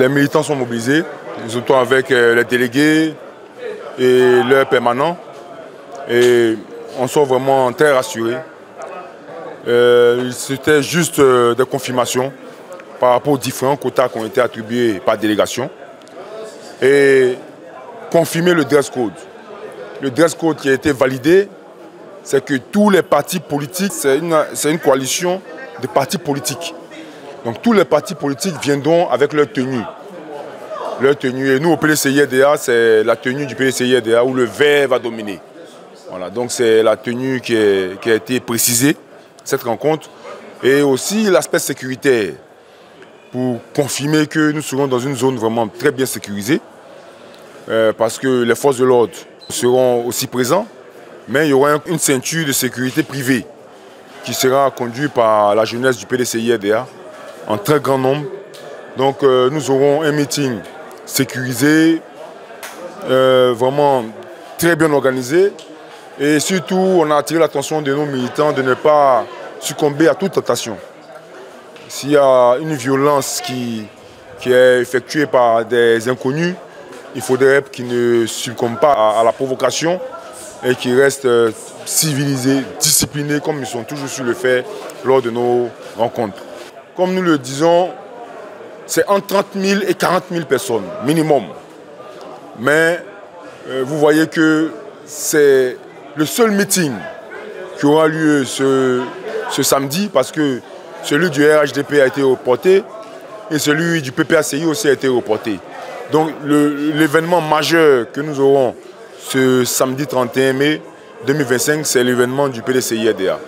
les militants sont mobilisés, surtout avec les délégués et leurs permanents. Et on sort vraiment très rassurés. C'était juste des confirmations par rapport aux différents quotas qui ont été attribués par délégation. Et confirmer le dress code. Le dress code qui a été validé, c'est que tous les partis politiques, c'est une coalition de partis politiques. Donc tous les partis politiques viendront avec leur tenue. Leur tenue. Et nous, au PDCI-RDA, c'est la tenue du PDCI-RDA où le vert va dominer. Voilà, donc c'est la tenue qui a été précisée, cette rencontre. Et aussi l'aspect sécuritaire, pour confirmer que nous serons dans une zone vraiment très bien sécurisée. Parce que les forces de l'ordre seront aussi présentes. Mais il y aura une ceinture de sécurité privée qui sera conduite par la jeunesse du PDCI-RDA en très grand nombre. Donc nous aurons un meeting sécurisé, vraiment très bien organisé. Et surtout, on a attiré l'attention de nos militants de ne pas succomber à toute tentation. S'il y a une violence qui est effectuée par des inconnus, il faudrait qu'ils ne succombent pas à la provocation et qu'ils restent civilisés, disciplinés, comme ils sont toujours sur le fait lors de nos rencontres. Comme nous le disons, c'est entre 30 000 et 40 000 personnes, minimum. Mais vous voyez que c'est le seul meeting qui aura lieu ce samedi, parce que celui du RHDP a été reporté et celui du PPACI aussi a été reporté. Donc l'événement majeur que nous aurons ce samedi 31 mai 2025, c'est l'événement du PDCI-RDA.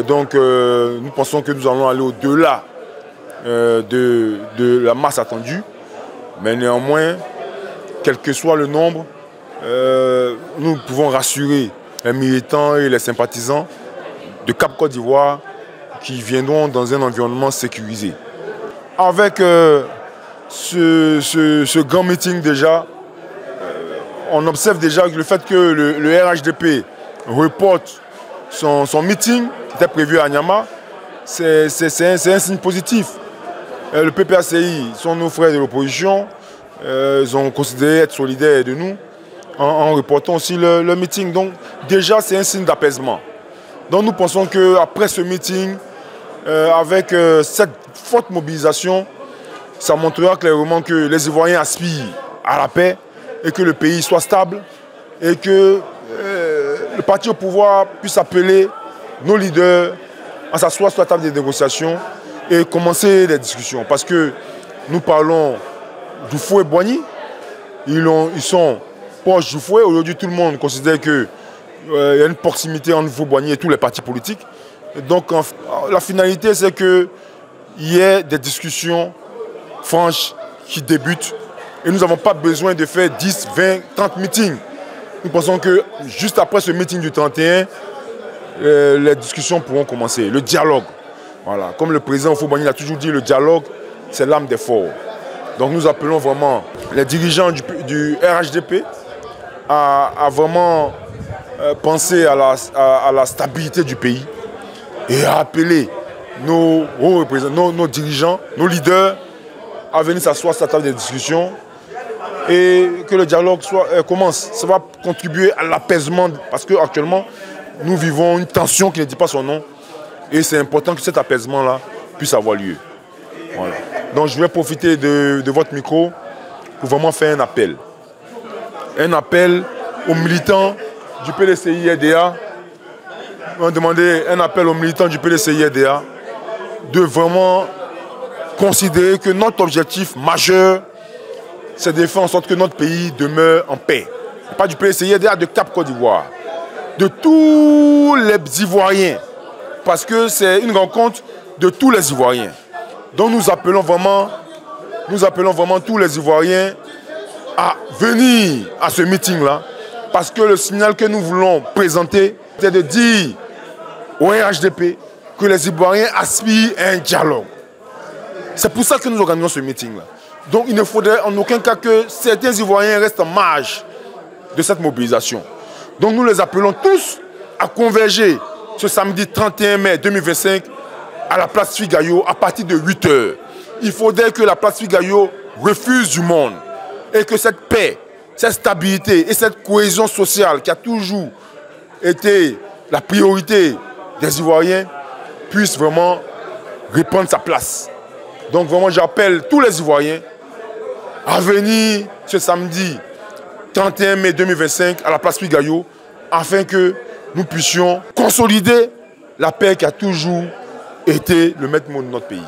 Donc nous pensons que nous allons aller au-delà de la masse attendue. Mais néanmoins, quel que soit le nombre, nous pouvons rassurer les militants et les sympathisants de Cap Côte d'Ivoire qui viendront dans un environnement sécurisé. Avec ce grand meeting déjà, on observe déjà le fait que le RHDP reporte son meeting qui était prévu à Niamey. C'est un signe positif. Le PPACI sont nos frères de l'opposition. Ils ont considéré être solidaires de nous en reportant aussi le meeting. Donc déjà c'est un signe d'apaisement. Donc nous pensons qu'après ce meeting, avec cette forte mobilisation, ça montrera clairement que les Ivoiriens aspirent à la paix et que le pays soit stable et que le parti au pouvoir puisse appeler nos leaders à s'asseoir sur la table des négociations et commencer les discussions. Parce que nous parlons d'Oufou et Boigny, ils sont proches d'Oufou. Aujourd'hui, tout le monde considère qu'il y a une proximité entre Oufou et Boigny et tous les partis politiques. Et donc, la finalité, c'est qu'il y ait des discussions franches qui débutent. Et nous n'avons pas besoin de faire 10, 20, 30 meetings. Nous pensons que juste après ce meeting du 31, les discussions pourront commencer. Le dialogue. Voilà. Comme le président Oufou Boigny l'a toujours dit, le dialogue, c'est l'âme des forts. Donc nous appelons vraiment les dirigeants du RHDP à vraiment penser à la stabilité du pays et à appeler nos représentants, nos dirigeants, nos leaders à venir s'asseoir sur la table des discussions et que le dialogue commence. Ça va contribuer à l'apaisement parce qu'actuellement, nous vivons une tension qui ne dit pas son nom et c'est important que cet apaisement-là puisse avoir lieu. Voilà. Donc je vais profiter de votre micro pour vraiment faire un appel. Un appel aux militants du PDCI-RDA. On va demander un appel aux militants du PDCI-RDA de vraiment considérer que notre objectif majeur, c'est de faire en sorte que notre pays demeure en paix. Pas du PDCI-RDA, de Cap Côte d'Ivoire. De tous les Ivoiriens. Parce que c'est une rencontre de tous les Ivoiriens. Donc nous appelons vraiment tous les Ivoiriens à venir à ce meeting-là. Parce que le signal que nous voulons présenter, c'est de dire au RHDP que les Ivoiriens aspirent à un dialogue. C'est pour ça que nous organisons ce meeting-là. Donc il ne faudrait en aucun cas que certains Ivoiriens restent en marge de cette mobilisation. Donc nous les appelons tous à converger ce samedi 31 mai 2025 à la place Figayo à partir de 8 h. Il faudrait que la place Figayo refuse du monde et que cette paix, cette stabilité et cette cohésion sociale qui a toujours été la priorité des Ivoiriens puisse vraiment reprendre sa place. Donc vraiment j'appelle tous les Ivoiriens à venir ce samedi 31 mai 2025 à la place Pigayo afin que nous puissions consolider la paix qui a toujours été le maître mot de notre pays.